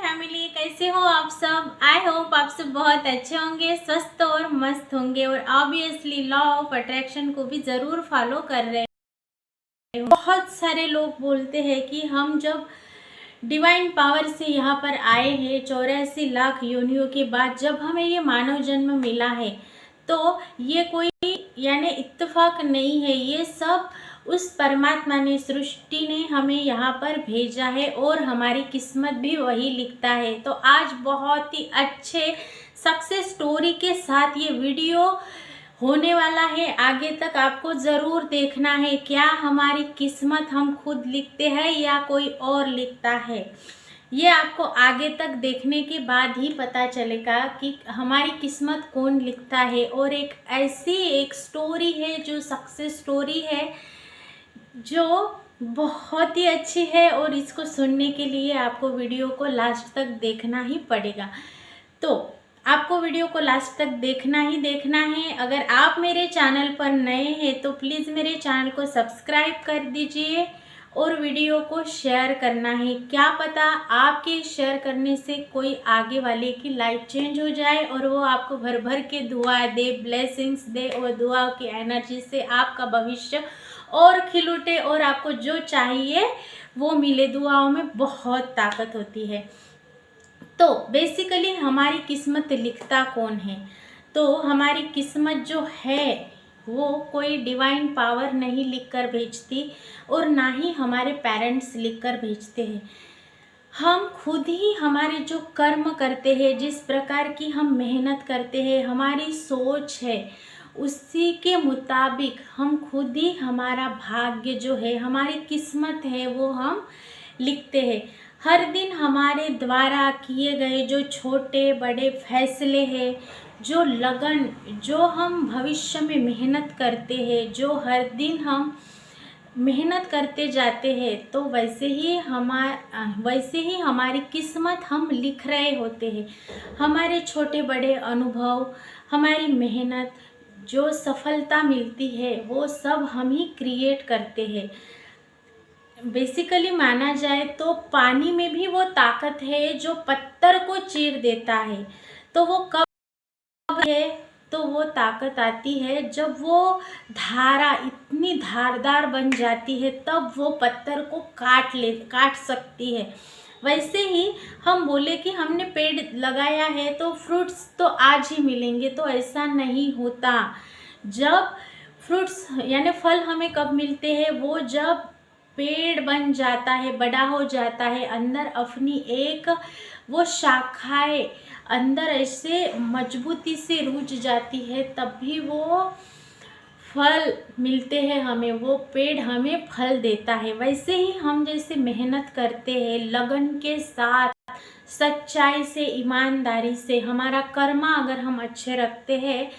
Family, कैसे हो आप सब। आई होप आप सब बहुत अच्छे होंगे, स्वस्थ और मस्त होंगे और ऑब्वियसली लॉ ऑफ अट्रैक्शन को भी ज़रूर फॉलो कर रहे हैं। बहुत सारे लोग बोलते हैं कि हम जब डिवाइन पावर से यहाँ पर आए हैं 84 लाख योनियों के बाद, जब हमें ये मानव जन्म मिला है, तो ये कोई यानी इत्तेफाक नहीं है। ये सब उस परमात्मा ने, सृष्टि ने हमें यहाँ पर भेजा है और हमारी किस्मत भी वही लिखता है। तो आज बहुत ही अच्छे सक्सेस स्टोरी के साथ ये वीडियो होने वाला है। आगे तक आपको ज़रूर देखना है, क्या हमारी किस्मत हम खुद लिखते हैं या कोई और लिखता है। ये आपको आगे तक देखने के बाद ही पता चलेगा कि हमारी किस्मत कौन लिखता है। और एक ऐसी एक स्टोरी है जो सक्सेस स्टोरी है, जो बहुत ही अच्छी है और इसको सुनने के लिए आपको वीडियो को लास्ट तक देखना ही पड़ेगा। तो आपको वीडियो को लास्ट तक देखना ही देखना है। अगर आप मेरे चैनल पर नए हैं तो प्लीज़ मेरे चैनल को सब्सक्राइब कर दीजिए और वीडियो को शेयर करना है। क्या पता आपके शेयर करने से कोई आगे वाले की लाइफ चेंज हो जाए और वो आपको भर भर के दुआ दे, ब्लेसिंग्स दे और दुआओं की एनर्जी से आपका भविष्य और खिल उठे और आपको जो चाहिए वो मिले। दुआओं में बहुत ताकत होती है। तो बेसिकली हमारी किस्मत लिखता कौन है? तो हमारी किस्मत जो है वो कोई डिवाइन पावर नहीं लिख कर भेजती और ना ही हमारे पेरेंट्स लिख कर भेजते हैं। हम खुद ही हमारे जो कर्म करते हैं, जिस प्रकार की हम मेहनत करते हैं, हमारी सोच है, उसी के मुताबिक हम खुद ही हमारा भाग्य जो है, हमारी किस्मत है, वो हम लिखते हैं। हर दिन हमारे द्वारा किए गए जो छोटे बड़े फैसले हैं, जो लगन, जो हम भविष्य में मेहनत करते हैं, जो हर दिन हम मेहनत करते जाते हैं, तो वैसे ही हमारी किस्मत हम लिख रहे होते हैं। हमारे छोटे बड़े अनुभव, हमारी मेहनत, जो सफलता मिलती है, वो सब हम ही क्रिएट करते हैं। बेसिकली माना जाए तो पानी में भी वो ताकत है जो पत्थर को चीर देता है। तो वो कब है? तो वो ताकत आती है जब वो धारा इतनी धारदार बन जाती है, तब वो पत्थर को काट सकती है। वैसे ही हम बोले कि हमने पेड़ लगाया है तो फ्रूट्स तो आज ही मिलेंगे, तो ऐसा नहीं होता। जब फ्रूट्स यानी फल हमें कब मिलते हैं? वो जब पेड़ बन जाता है, बड़ा हो जाता है, अंदर अपनी एक वो शाखाएं अंदर ऐसे मजबूती से रूज जाती है, तब भी वो फल मिलते हैं हमें, वो पेड़ हमें फल देता है। वैसे ही हम जैसे मेहनत करते हैं लगन के साथ, सच्चाई से, ईमानदारी से, हमारा कर्मा अगर हम अच्छे रखते हैं,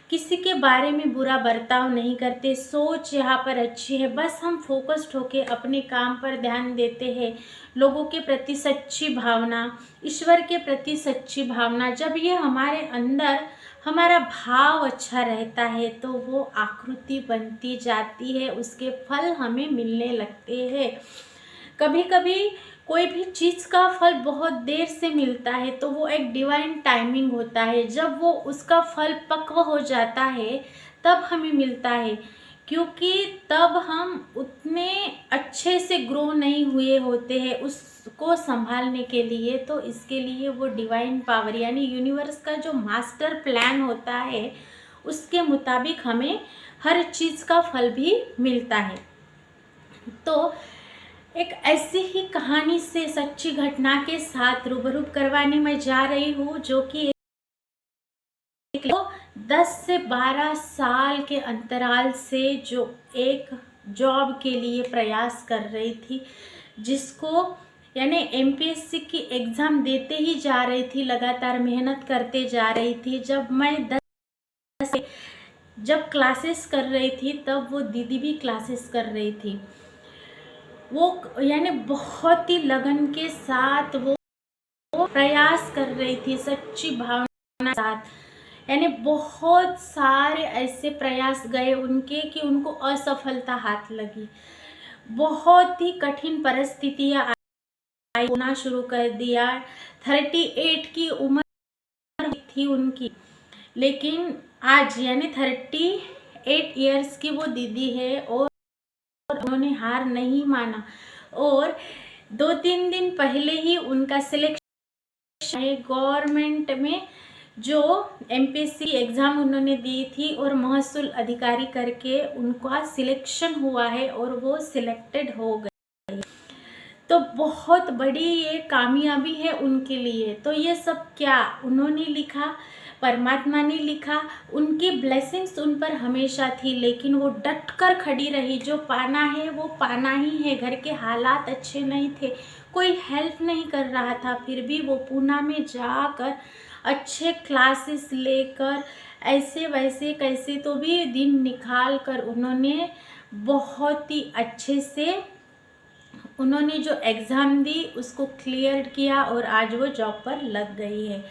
किसी के बारे में बुरा बर्ताव नहीं करते, सोच यहाँ पर अच्छी है, बस हम फोकस्ड होके अपने काम पर ध्यान देते हैं, लोगों के प्रति सच्ची भावना, ईश्वर के प्रति सच्ची भावना, जब ये हमारे अंदर हमारा भाव अच्छा रहता है तो वो आकृति बनती जाती है, उसके फल हमें मिलने लगते हैं। कभी कभी कोई भी चीज़ का फल बहुत देर से मिलता है तो वो एक डिवाइन टाइमिंग होता है। जब वो उसका फल पक्व हो जाता है तब हमें मिलता है, क्योंकि तब हम उतने अच्छे से ग्रो नहीं हुए होते हैं उसको संभालने के लिए। तो इसके लिए वो डिवाइन पावर यानी यूनिवर्स का जो मास्टर प्लान होता है, उसके मुताबिक हमें हर चीज़ का फल भी मिलता है। तो एक ऐसी ही कहानी से, सच्ची घटना के साथ रूबरू करवाने मैं जा रही हूँ, जो कि 10 से 12 साल के अंतराल से जो एक जॉब के लिए प्रयास कर रही थी, जिसको यानी एमपीएससी की एग्ज़ाम देते ही जा रही थी, लगातार मेहनत करते जा रही थी। जब क्लासेस कर रही थी तब वो दीदी भी क्लासेस कर रही थी। वो यानी बहुत ही लगन के साथ वो प्रयास कर रही थी, सच्ची भावना के साथ। यानी बहुत सारे ऐसे प्रयास गए उनके कि उनको असफलता हाथ लगी। बहुत ही कठिन परिस्थितियाँ होना शुरू कर दिया। 38 की उम्र थी उनकी, लेकिन आज यानी 38 इयर्स की वो दीदी है और उन्होंने हार नहीं माना। और 2-3 दिन पहले ही उनका सिलेक्शन है गवर्नमेंट में, जो एमपीएससी एग्ज़ाम उन्होंने दी थी और महसूल अधिकारी करके उनका सिलेक्शन हुआ है और वो सिलेक्टेड हो गए। तो बहुत बड़ी ये कामयाबी है उनके लिए। तो ये सब क्या उन्होंने लिखा, परमात्मा ने लिखा, उनकी ब्लेसिंग्स उन पर हमेशा थी, लेकिन वो डट कर खड़ी रही। जो पाना है वो पाना ही है। घर के हालात अच्छे नहीं थे, कोई हेल्प नहीं कर रहा था, फिर भी वो पूना में जाकर अच्छे क्लासेस लेकर ऐसे वैसे कैसे तो भी दिन निकाल कर उन्होंने बहुत ही अच्छे से उन्होंने जो एग्ज़ाम दी उसको क्लियर किया और आज वो जॉब पर लग गई है।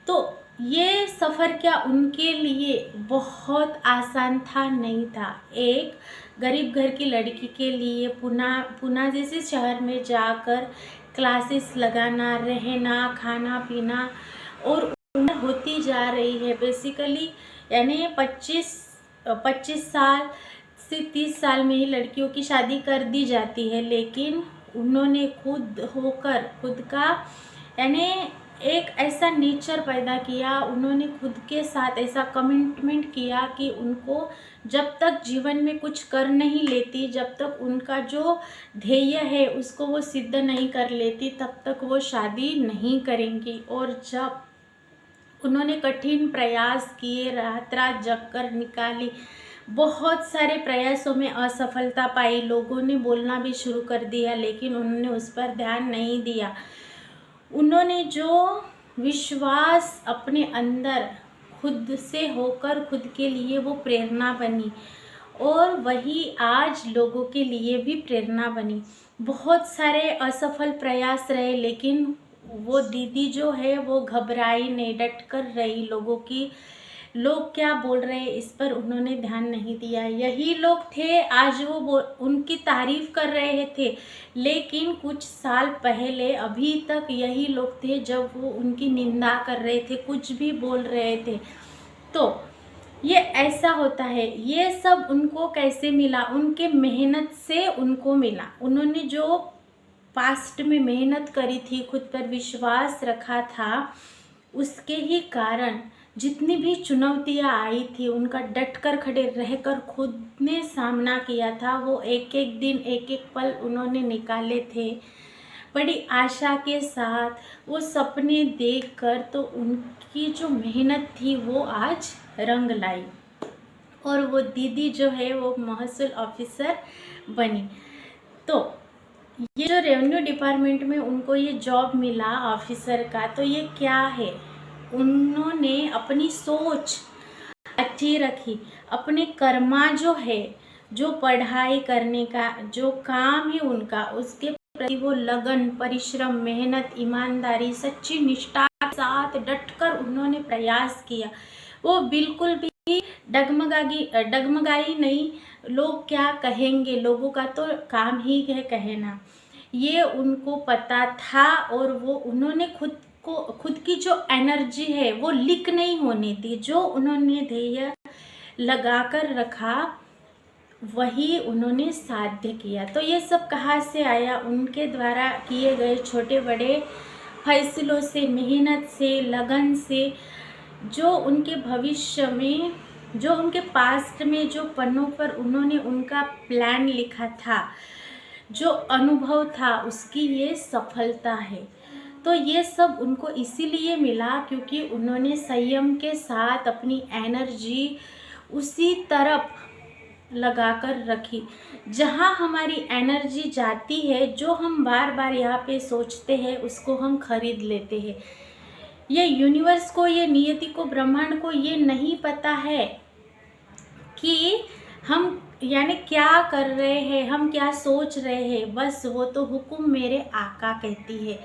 तो ये सफ़र क्या उनके लिए बहुत आसान था? नहीं था। एक गरीब घर की लड़की के लिए पुणे जैसे शहर में जाकर क्लासेस लगाना, रहना, खाना पीना और उम्र होती जा रही है बेसिकली, यानी 25 साल से 30 साल में ही लड़कियों की शादी कर दी जाती है। लेकिन उन्होंने खुद का यानी एक ऐसा नेचर पैदा किया, उन्होंने खुद के साथ ऐसा कमिटमेंट किया कि उनको जब तक जीवन में कुछ कर नहीं लेती, जब तक उनका जो ध्येय है उसको वो सिद्ध नहीं कर लेती, तब तक वो शादी नहीं करेंगी। और जब उन्होंने कठिन प्रयास किए, रात रात जग कर निकाली, बहुत सारे प्रयासों में असफलता पाई, लोगों ने बोलना भी शुरू कर दिया, लेकिन उन्होंने उस पर ध्यान नहीं दिया। उन्होंने जो विश्वास अपने अंदर खुद से होकर खुद के लिए वो प्रेरणा बनी और वही आज लोगों के लिए भी प्रेरणा बनी। बहुत सारे असफल प्रयास रहे, लेकिन वो दीदी जो है वो घबराई नहीं, डट कर रही। लोग क्या बोल रहे हैं इस पर उन्होंने ध्यान नहीं दिया। यही लोग थे आज वो उनकी तारीफ कर रहे थे, लेकिन कुछ साल पहले अभी तक यही लोग थे जब वो उनकी निंदा कर रहे थे, कुछ भी बोल रहे थे। तो ये ऐसा होता है। ये सब उनको कैसे मिला? उनके मेहनत से उनको मिला। उन्होंने जो पास्ट में मेहनत करी थी, खुद पर विश्वास रखा था, उसके ही कारण जितनी भी चुनौतियाँ आई थी उनका डट कर खड़े रहकर खुद ने सामना किया था। वो एक एक दिन एक एक पल उन्होंने निकाले थे बड़ी आशा के साथ, वो सपने देखकर। तो उनकी जो मेहनत थी वो आज रंग लाई और वो दीदी जो है वो महसूल ऑफिसर बनी। तो ये जो रेवेन्यू डिपार्टमेंट में उनको ये जॉब मिला ऑफिसर का, तो ये क्या है? उन्होंने अपनी सोच अच्छी रखी, अपने कर्मा जो है, जो पढ़ाई करने का जो काम है उनका, उसके प्रति वो लगन, परिश्रम, मेहनत, ईमानदारी, सच्ची निष्ठा के साथ डटकर उन्होंने प्रयास किया। वो बिल्कुल भी डगमगाई नहीं। लोग क्या कहेंगे, लोगों का तो काम ही है कहना, ये उनको पता था। और वो उन्होंने खुद की जो एनर्जी है वो लीक नहीं होने दी। जो उन्होंने ध्येय लगा कर रखा वही उन्होंने साध्य किया। तो ये सब कहाँ से आया? उनके द्वारा किए गए छोटे बड़े फैसलों से, मेहनत से, लगन से, जो उनके भविष्य में, जो उनके पास्ट में जो पन्नों पर उन्होंने उनका प्लान लिखा था, जो अनुभव था, उसकी ये सफलता है। तो ये सब उनको इसीलिए मिला क्योंकि उन्होंने संयम के साथ अपनी एनर्जी उसी तरफ लगाकर रखी जहाँ हमारी एनर्जी जाती है। जो हम बार बार यहाँ पे सोचते हैं उसको हम खरीद लेते हैं। ये यूनिवर्स को, ये नियति को, ब्रह्मांड को ये नहीं पता है कि हम यानी क्या कर रहे हैं, हम क्या सोच रहे हैं। बस वो तो हुक्म मेरे आका कहती है।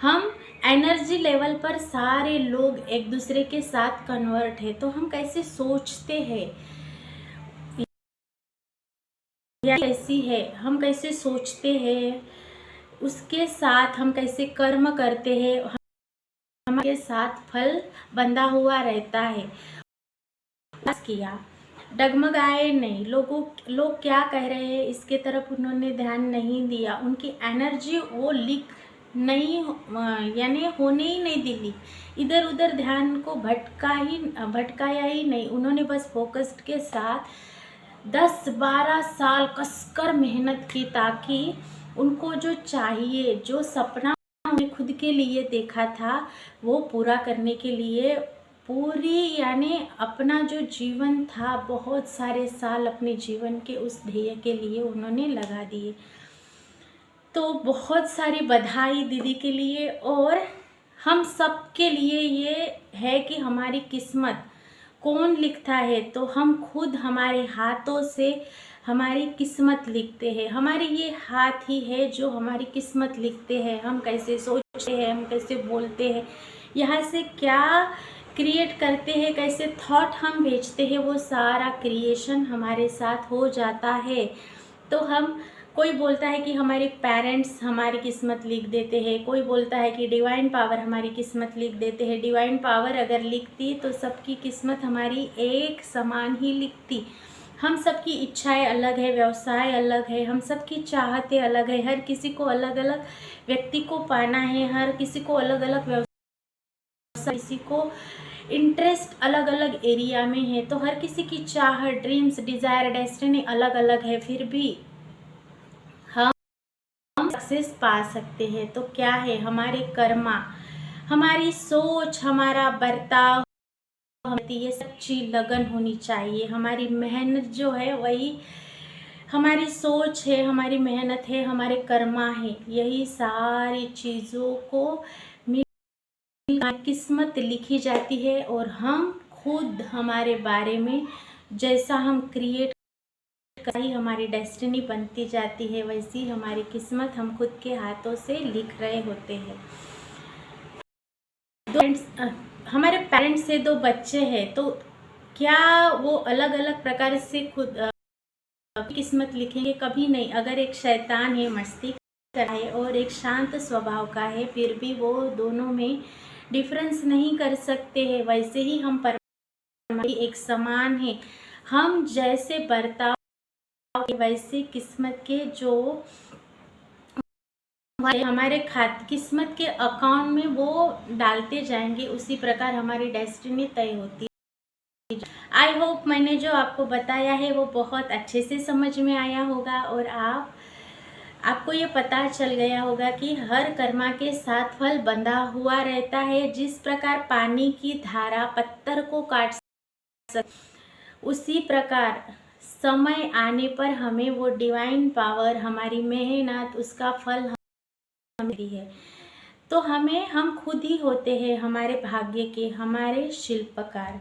हम एनर्जी लेवल पर सारे लोग एक दूसरे के साथ कन्वर्ट है। तो हम कैसे सोचते हैं, ऐसी है, हम कैसे सोचते हैं, उसके साथ हम कैसे कर्म करते हैं, हमारे साथ फल बंधा हुआ रहता है। किया, डगमगाए नहीं, लोग क्या कह रहे हैं इसके तरफ उन्होंने ध्यान नहीं दिया, उनकी एनर्जी वो लीक नहीं यानी होने ही नहीं दी, इधर उधर ध्यान को भटकाया ही नहीं। उन्होंने बस फोकस्ड के साथ 10-12 साल कसकर मेहनत की, ताकि उनको जो चाहिए, जो सपना उन्हें खुद के लिए देखा था, वो पूरा करने के लिए पूरी यानी अपना जो जीवन था, बहुत सारे साल अपने जीवन के उस ध्येय के लिए उन्होंने लगा दिए। तो बहुत सारी बधाई दीदी के लिए, और हम सब के लिए ये है कि हमारी किस्मत कौन लिखता है, तो हम खुद हमारे हाथों से हमारी किस्मत लिखते हैं। हमारे ये हाथ ही है जो हमारी किस्मत लिखते हैं। हम कैसे सोचते हैं, हम कैसे बोलते हैं, यहाँ से क्या क्रिएट करते हैं, कैसे थॉट हम भेजते हैं, वो सारा क्रिएशन हमारे साथ हो जाता है। तो हम, कोई बोलता है कि हमारे पेरेंट्स हमारी किस्मत लिख देते हैं, कोई बोलता है कि डिवाइन पावर हमारी किस्मत लिख देते हैं। डिवाइन पावर अगर लिखती तो सबकी किस्मत हमारी एक समान ही लिखती। हम सबकी इच्छाएं अलग है, व्यवसाय अलग है, हम सबकी चाहतें अलग है, हर किसी को अलग अलग व्यक्ति को पाना है, हर किसी को अलग अलग व्यवसाय, किसी को इंटरेस्ट अलग अलग एरिया में है। तो हर किसी की चाह, ड्रीम्स, डिज़ायर, डेस्टिनी अलग अलग है, फिर भी हम सक्सेस पा सकते हैं। तो क्या है, हमारे कर्मा, हमारी सोच, हमारा बर्ताव, ये सच्ची लगन होनी चाहिए। हमारी मेहनत जो है वही हमारी सोच है, हमारी मेहनत है, हमारे कर्मा है, यही सारी चीज़ों को किस्मत लिखी जाती है। और हम खुद हमारे बारे में जैसा हम क्रिएट ही हमारी डेस्टिनी बनती जाती है, वैसी हमारी किस्मत हम खुद के हाथों से लिख रहे होते हैं। हमारे पेरेंट्स से 2 बच्चे हैं, तो क्या वो अलग अलग प्रकार से खुद किस्मत लिखेंगे? कभी नहीं। अगर एक शैतान है, मस्ती करता है, और एक शांत स्वभाव का है, फिर भी वो दोनों में डिफरेंस नहीं कर सकते हैं। वैसे ही हम एक समान है, हम जैसे बर्ताव वैसे किस्मत के जो हमारे किस्मत के अकाउंट में वो डालते जाएंगे, उसी प्रकार हमारी डेस्टिनी तय होती है। आई होप मैंने जो आपको बताया है वो बहुत अच्छे से समझ में आया होगा, और आपको ये पता चल गया होगा कि हर कर्मा के साथ फल बंधा हुआ रहता है। जिस प्रकार पानी की धारा पत्थर को काट सकती, उसी प्रकार समय आने पर हमें वो डिवाइन पावर, हमारी मेहनत, उसका फल हमें है। तो हम खुद ही होते हैं हमारे भाग्य के, हमारे शिल्पकार।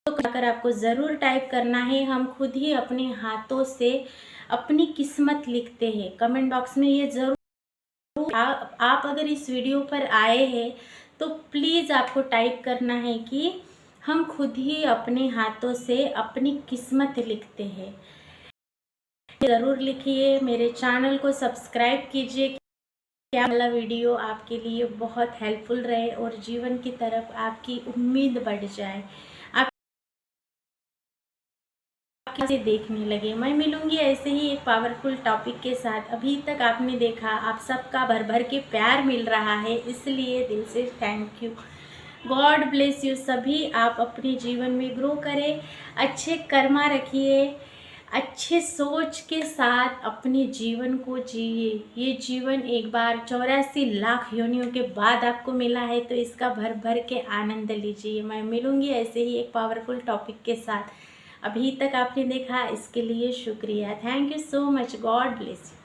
तो अगर आपको ज़रूर टाइप करना है, हम खुद ही अपने हाथों से अपनी किस्मत लिखते हैं। कमेंट बॉक्स में ये ज़रूर आप अगर इस वीडियो पर आए हैं तो प्लीज़ आपको टाइप करना है कि हम खुद ही अपने हाथों से अपनी किस्मत लिखते हैं। ज़रूर लिखिए, मेरे चैनल को सब्सक्राइब कीजिए, क्या वाला वीडियो आपके लिए बहुत हेल्पफुल रहे और जीवन की तरफ आपकी उम्मीद बढ़ जाए, आप कैसे देखने लगे। मैं मिलूंगी ऐसे ही एक पावरफुल टॉपिक के साथ। अभी तक आपने देखा, आप सबका भर भर के प्यार मिल रहा है, इसलिए दिल से thank you. God bless you सभी। आप अपने जीवन में ग्रो करें, अच्छे कर्मा रखिए, अच्छे सोच के साथ अपने जीवन को जिए। ये जीवन एक बार 84 लाख योनियों के बाद आपको मिला है, तो इसका भर भर के आनंद लीजिए। मैं मिलूंगी ऐसे ही एक पावरफुल टॉपिक के साथ। अभी तक आपने देखा, इसके लिए शुक्रिया। Thank you so much. God bless you.